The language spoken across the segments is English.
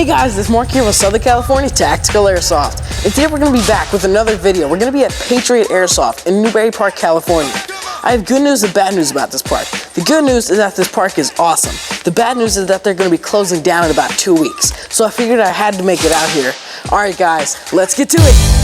Hey guys, it's Mark here with Southern California Tactical Airsoft. And today we're going to be back with another video. We're going to be at Patriot Airsoft in Newbury Park, California. I have good news and bad news about this park. The good news is that this park is awesome. The bad news is that they're going to be closing down in about 2 weeks. So I figured I had to make it out here. Alright guys, let's get to it.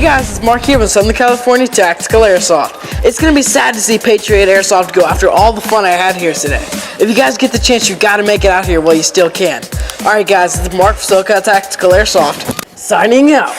guys, it's Mark here with Southern California Tactical Airsoft. It's gonna be sad to see Patriot Airsoft go after all the fun I had here today. If you guys get the chance, you gotta make it out here while you still can. Alright guys, it's Mark from SoCal Tactical Airsoft, signing out.